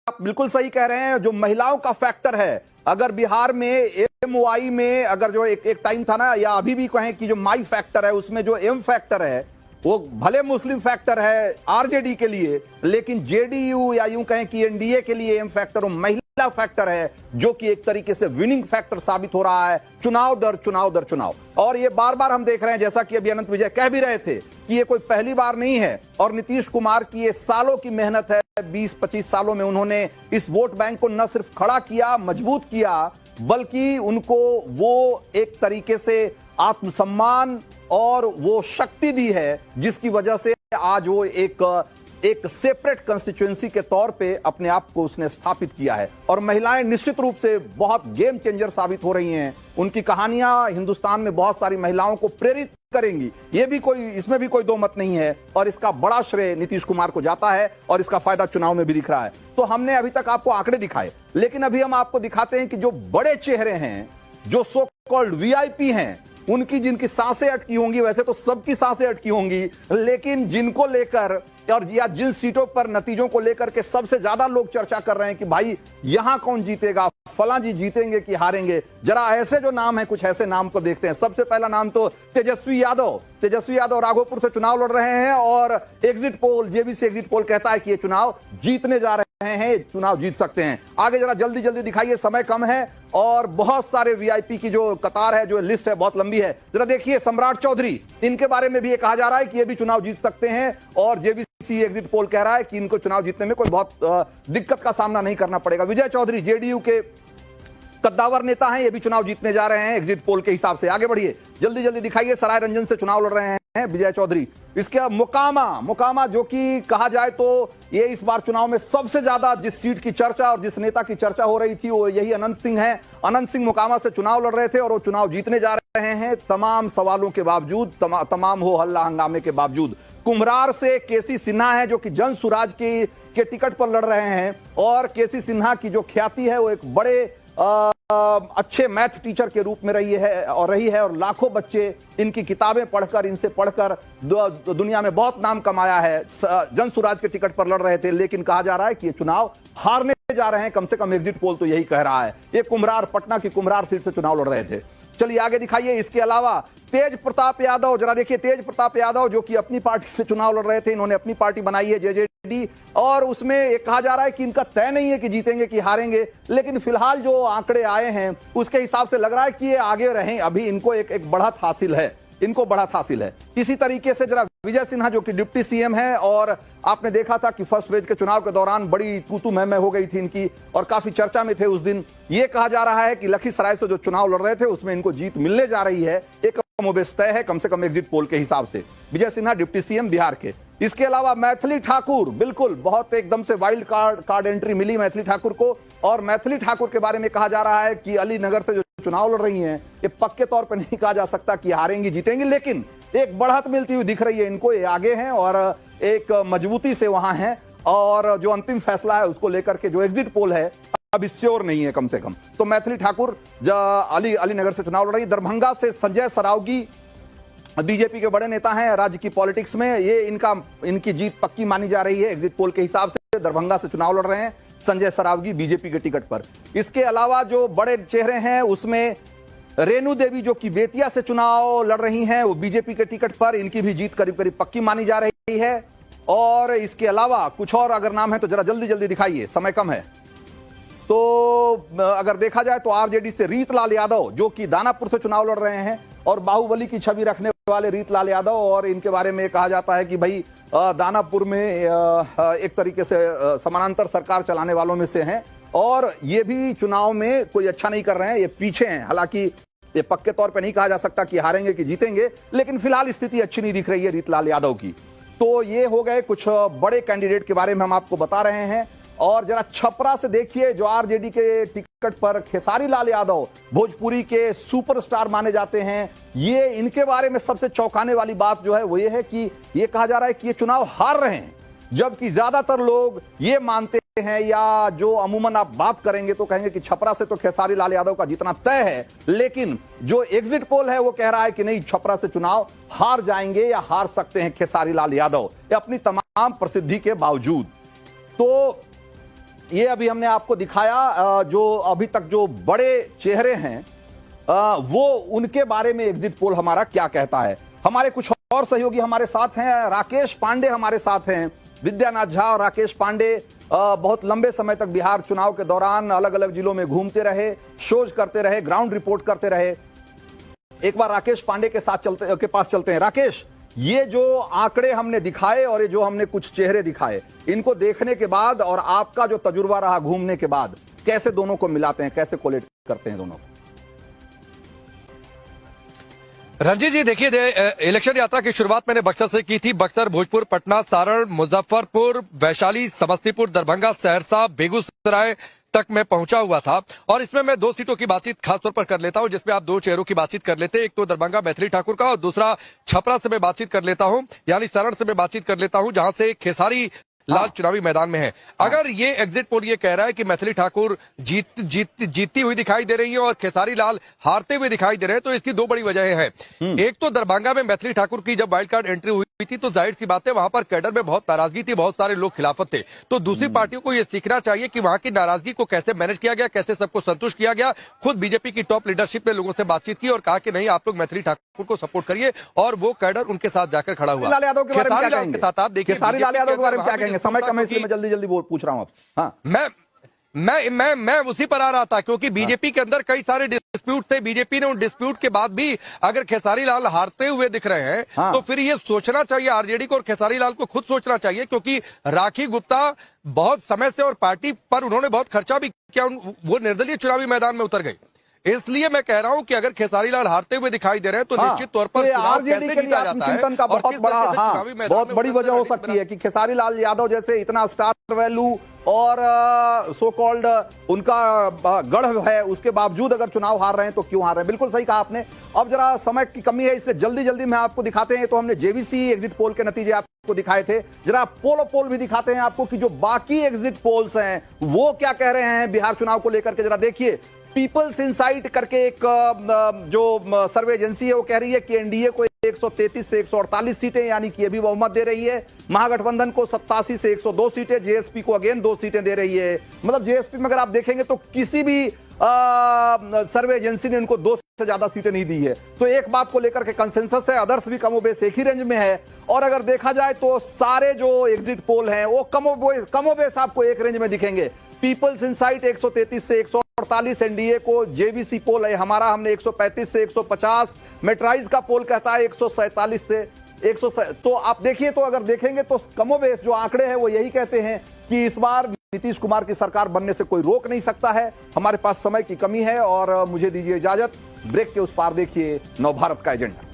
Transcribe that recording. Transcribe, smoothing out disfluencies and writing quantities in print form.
आप बिल्कुल सही कह रहे हैं। जो महिलाओं का फैक्टर है, अगर बिहार में एमवाई में अगर जो एक टाइम था ना, या अभी भी कहें कि जो माई फैक्टर है, उसमें जो एम फैक्टर है वो भले मुस्लिम फैक्टर है आरजेडी के लिए, लेकिन जेडीयू या यूं कहें कि एनडीए के लिए एम फैक्टर और महिला फैक्टर है, जो कि एक तरीके से विनिंग फैक्टर साबित हो रहा है चुनाव दर चुनाव दर चुनाव। और ये बार बार हम देख रहे हैं, जैसा कि अभी अनंत विजय कह भी रहे थे, कि ये कोई पहली बार नहीं है। और नीतीश कुमार की ये सालों की मेहनत है, 20-25 सालों में उन्होंने इस वोट बैंक को न सिर्फ खड़ा किया, मजबूत किया, बल्कि उनको वो एक तरीके से आत्मसम्मान और वो शक्ति दी है, जिसकी वजह से आज वो एक सेपरेट कंस्टिट्यूएंसी के तौर पे अपने आप को उसने स्थापित किया है। और महिलाएं निश्चित रूप से बहुत गेम चेंजर साबित हो रही हैं। उनकी कहानियां हिंदुस्तान में बहुत सारी महिलाओं को प्रेरित करेंगी, इसमें भी कोई दो मत नहीं है। और इसका बड़ा श्रेय नीतीश कुमार को जाता है और इसका फायदा चुनाव में भी दिख रहा है। तो हमने अभी तक आपको आंकड़े दिखाए, लेकिन अभी हम आपको दिखाते हैं कि जो बड़े चेहरे हैं, जो सो कॉल्ड वीआईपी हैं, उनकी जिनकी सांसें अटकी होंगी, वैसे तो सबकी सांसें अटकी होंगी, लेकिन जिनको लेकर और या जिन सीटों पर नतीजों को लेकर के सबसे ज्यादा लोग चर्चा कर रहे हैं कि भाई यहां कौन जीतेगा, फलां जी जीतेंगे कि हारेंगे, जरा ऐसे जो नाम है, कुछ ऐसे नाम को देखते हैं। सबसे पहला नाम तो तेजस्वी यादव राघोपुर से चुनाव लड़ रहे हैं और exit poll, JBC exit poll कहता है कि ये चुनाव जीतने जा रहे हैं, चुनाव जीत सकते हैं। आगे जरा जल्दी जल्दी दिखाइए, समय कम है और बहुत सारे वीआईपी की जो कतार है, जो लिस्ट है, बहुत लंबी है। जरा देखिए, सम्राट चौधरी, इनके बारे में भी ये कहा जा रहा है कि ये भी चुनाव जीत सकते हैं और जेबीसी एग्जिट पोल कह रहा है कि इनको चुनाव जीतने में कोई बहुत दिक्कत का सामना नहीं करना पड़ेगा। विजय चौधरी जेडीयू के कद्दावर नेता हैं, ये भी चुनाव जीतने जा रहे हैं एग्जिट पोल के हिसाब से। आगे बढ़िए, जल्दी जल्दी दिखाइए, सराय रंजन से चुनाव लड़ रहे हैं विजय चौधरी। इसके मोकामा, जो कि कहा जाए तो ये इस बार चुनाव में सबसे ज्यादा जिस सीट की चर्चा और जिस नेता की चर्चा हो रही थी, वो यही अनंत सिंह है। अनंत सिंह मोकामा से चुनाव लड़ रहे थे और वो चुनाव जीतने जा रहे हैं, तमाम सवालों के बावजूद, तमाम हो हल्ला हंगामे के बावजूद। कुम्हरार से केसी सिन्हा है, जो कि जन सुराज के टिकट पर लड़ रहे हैं। और केसी सिन्हा की जो ख्याति है, वो एक बड़े अच्छे मैथ टीचर के रूप में रही है और लाखों बच्चे इनकी किताबें पढ़कर, इनसे पढ़कर दुनिया में बहुत नाम कमाया है। जन सुराज के टिकट पर लड़ रहे थे, लेकिन कहा जा रहा है कि ये चुनाव हारने जा रहे हैं, कम से कम एग्जिट पोल तो यही कह रहा है। ये कुम्हरार, पटना की कुम्हरार सीट से चुनाव लड़ रहे थे। चलिए आगे दिखाइए। इसके अलावा तेज प्रताप यादव, जरा देखिए, तेज प्रताप यादव जो कि अपनी पार्टी से चुनाव लड़ रहे थे, इन्होंने अपनी पार्टी बनाई है जेजेडी, और उसमें एक कहा जा रहा है कि इनका तय नहीं है कि जीतेंगे कि हारेंगे, लेकिन फिलहाल जो आंकड़े आए हैं उसके हिसाब से लग रहा है कि ये आगे रहें। अभी इनको एक बढ़त हासिल है, इसी तरीके से जरा विजय सिन्हा, जो कि डिप्टी सीएम है, और आपने देखा था कि फर्स्ट फेज के चुनाव के दौरान बड़ी तू मैं हो गई थी इनकी और काफी चर्चा में थे उस दिन। ये कहा जा रहा है कि लखीसराय से जो चुनाव लड़ रहे थे उसमें इनको जीत मिलने जा रही है, एक कमोबेश तय है, कम से कम एग्जिट पोल के हिसाब से। विजय सिन्हा डिप्टी सीएम बिहार के। इसके अलावा मैथिली ठाकुर, बिल्कुल बहुत एकदम से वाइल्ड कार्ड एंट्री मिली मैथिली ठाकुर को, और मैथिली ठाकुर के बारे में कहा जा रहा है कि अलीनगर से जो चुनाव लड़ रही हैं, ये पक्के तौर पर नहीं कहा जा सकता कि हारेंगी जीतेंगी, लेकिन एक बढ़त मिलती हुई दिख रही है इनको। ये आगे हैं और एक मजबूती से वहां हैं, और जो अंतिम फैसला है उसको लेकर के जो एग्जिट पोल है अभी श्योर नहीं है कम से कम। तो मैथिली ठाकुर अलीनगर से चुनाव लड़ रही। दरभंगा से संजय सरावगी, बीजेपी के बड़े नेता हैं राज्य की पॉलिटिक्स में, ये इनकी जीत पक्की मानी जा रही है एग्जिट पोल के हिसाब से। दरभंगा से चुनाव लड़ रहे हैं संजय सरावगी बीजेपी के टिकट पर। इसके अलावा जो बड़े चेहरे हैं उसमें रेणु देवी, जो कि बेतिया से चुनाव लड़ रही हैं, वो बीजेपी के टिकट पर, इनकी भी जीत करीब करीब पक्की मानी जा रही है। और इसके अलावा कुछ और अगर नाम है तो जरा जल्दी जल्दी दिखाइए, समय कम है। तो अगर देखा जाए तो आरजेडी से रीतलाल यादव, जो कि दानापुर से चुनाव लड़ रहे हैं, और बाहुबली की छवि रखने वाले रीतलाल यादव, और इनके बारे में कहा जाता है कि भाई दानापुर में एक तरीके से समानांतर सरकार चलाने वालों में से हैं, और ये भी चुनाव में कोई अच्छा नहीं कर रहे हैं, ये पीछे हैं। हालांकि ये पक्के तौर पे नहीं कहा जा सकता कि हारेंगे कि जीतेंगे, लेकिन फिलहाल स्थिति अच्छी नहीं दिख रही है रीतलाल यादव की। तो ये हो गए कुछ बड़े कैंडिडेट के बारे में हम आपको बता रहे हैं। और जरा छपरा से देखिए, जो आरजेडी के टिकट पर खेसारी लाल यादव, भोजपुरी के सुपरस्टार माने जाते हैं, ये इनके बारे में सबसे चौंकाने वाली बात जो है वो ये है कि ये कहा जा रहा है कि ये चुनाव हार रहे हैं, जबकि ज्यादातर लोग ये मानते हैं, या जो अमूमन आप बात करेंगे तो कहेंगे कि छपरा से तो खेसारी लाल यादव का जीतना तय है, लेकिन जो एग्जिट पोल है वो कह रहा है कि नहीं, छपरा से चुनाव हार जाएंगे या हार सकते हैं खेसारी लाल यादव, अपनी तमाम प्रसिद्धि के बावजूद। तो ये अभी हमने आपको दिखाया जो अभी तक जो बड़े चेहरे हैं वो उनके बारे में एग्जिट पोल हमारा क्या कहता है। हमारे कुछ और सहयोगी हमारे साथ हैं, राकेश पांडे हमारे साथ हैं। विद्यानाथ झा और राकेश पांडे बहुत लंबे समय तक बिहार चुनाव के दौरान अलग अलग जिलों में घूमते रहे, शोज करते रहे, ग्राउंड रिपोर्ट करते रहे। एक बार राकेश पांडे के पास चलते हैं। राकेश, ये जो आंकड़े हमने दिखाए और ये जो हमने कुछ चेहरे दिखाए, इनको देखने के बाद और आपका जो तजुर्बा रहा घूमने के बाद, कैसे दोनों को मिलाते हैं, कैसे कोलेट करते हैं दोनों को? रंजीत जी देखिए, इलेक्शन यात्रा की शुरुआत मैंने बक्सर से की थी। बक्सर, भोजपुर, पटना, सारण, मुजफ्फरपुर, वैशाली, समस्तीपुर, दरभंगा, सहरसा, बेगूसराय तक मैं पहुंचा हुआ था। और इसमें मैं 2 सीटों की बातचीत खासतौर पर कर लेता हूं, जिसमें आप 2 चेहरों की बातचीत कर लेते हैं। एक तो दरभंगा मैथिली ठाकुर का और दूसरा छपरा से मैं बातचीत कर लेता हूं, यानी सारण से मैं बातचीत कर लेता हूं, जहां से खेसारी लाल चुनावी मैदान में है। अगर ये एग्जिट पोल ये कह रहा है कि मैथिली ठाकुर जीतती हुई दिखाई दे रही है और खेसारी लाल हारते हुए दिखाई दे रहे हैं, तो इसकी 2 बड़ी वजहें हैं। एक तो दरभंगा में मैथिली ठाकुर की जब वाइल्ड कार्ड एंट्री हुई थी तो जाहिर सी बात है वहां पर कैडर में बहुत नाराजगी थी, बहुत सारे लोग खिलाफत थे। तो दूसरी पार्टियों को यह सीखना चाहिए कि वहां की नाराजगी को कैसे मैनेज किया गया, कैसे सबको संतुष्ट किया गया। खुद बीजेपी की टॉप लीडरशिप ने लोगों से बातचीत की और कहा कि नहीं, आप लोग मैथिली ठाकुर को सपोर्ट करिए, और वो कैडर उनके साथ जाकर खड़ा हुआ। खेसारी लाल के साथ आप देखिए, खेसारी लाल यादव के बारे में क्या कहेंगे? समय कम है इसलिए मैं जल्दी पूछ रहा हूं आपसे। हाँ, मैं उसी पर आ रहा था, क्योंकि बीजेपी के अंदर कई सारे डिस्प्यूट थे। बीजेपी ने उन डिस्प्यूट के बाद भी अगर खेसारी लाल हारते हुए दिख रहे हैं तो फिर ये सोचना चाहिए आरजेडी को और खेसारी लाल को खुद सोचना चाहिए, क्योंकि राखी गुप्ता बहुत समय से और पार्टी पर उन्होंने बहुत खर्चा भी किया, वो निर्दलीय चुनावी मैदान में उतर गई। इसलिए मैं कह रहा हूं कि अगर खेसारी लाल हारते हुए दिखाई दे रहे हैं तो निश्चित तौर पर आरजेडी के लिए आत्मचिंतन का बहुत बड़ी वजह हो सकती है कि खेसारी लाल यादव जैसे इतना स्टार वैल्यू और सो कॉल्ड उनका गढ़ है, उसके बावजूद अगर चुनाव हार रहे हैं तो क्यों हार रहे हैं? बिल्कुल सही कहा आपने। अब जरा समय की कमी है, इसलिए जल्दी में आपको दिखाते हैं। तो हमने जेवीसी एग्जिट पोल के नतीजे आपको दिखाए थे, जरा पोल भी दिखाते हैं आपको कि जो बाकी एग्जिट पोल्स हैं वो क्या कह रहे हैं बिहार चुनाव को लेकर के। जरा देखिए, पीपल्स इनसाइट करके एक जो सर्वे एजेंसी है वो कह रही है कि एनडीए को 133 से 148 सीटें, यानी कि अभी बहुमत दे रही है। महागठबंधन को 87 से 102 सीटें, जेएसपी को अगेन 2 सीटें दे रही है। मतलब जेएसपी में अगर आप देखेंगे तो किसी भी सर्वे एजेंसी ने उनको 2 से ज्यादा सीटें नहीं दी है। तो एक बात को लेकर के कंसेंसस है, अदर्स भी कमोबेश एक ही रेंज में है। और अगर देखा जाए तो सारे जो एग्जिट पोल हैं वो कमोबेश आपको एक रेंज में दिखेंगे। पीपल्स इनसाइट 133 से 148 एनडीए को, जेवीसी पोल है हमारा, हमने 135 से 150, मेट्राइज का पोल कहता है 147 से 100। तो आप देखिए, तो अगर देखेंगे तो कमोबेश जो आंकड़े हैं वो यही कहते हैं कि इस बार नीतीश कुमार की सरकार बनने से कोई रोक नहीं सकता है। हमारे पास समय की कमी है और मुझे दीजिए इजाजत। ब्रेक के उस पार देखिए नवभारत का एजेंडा।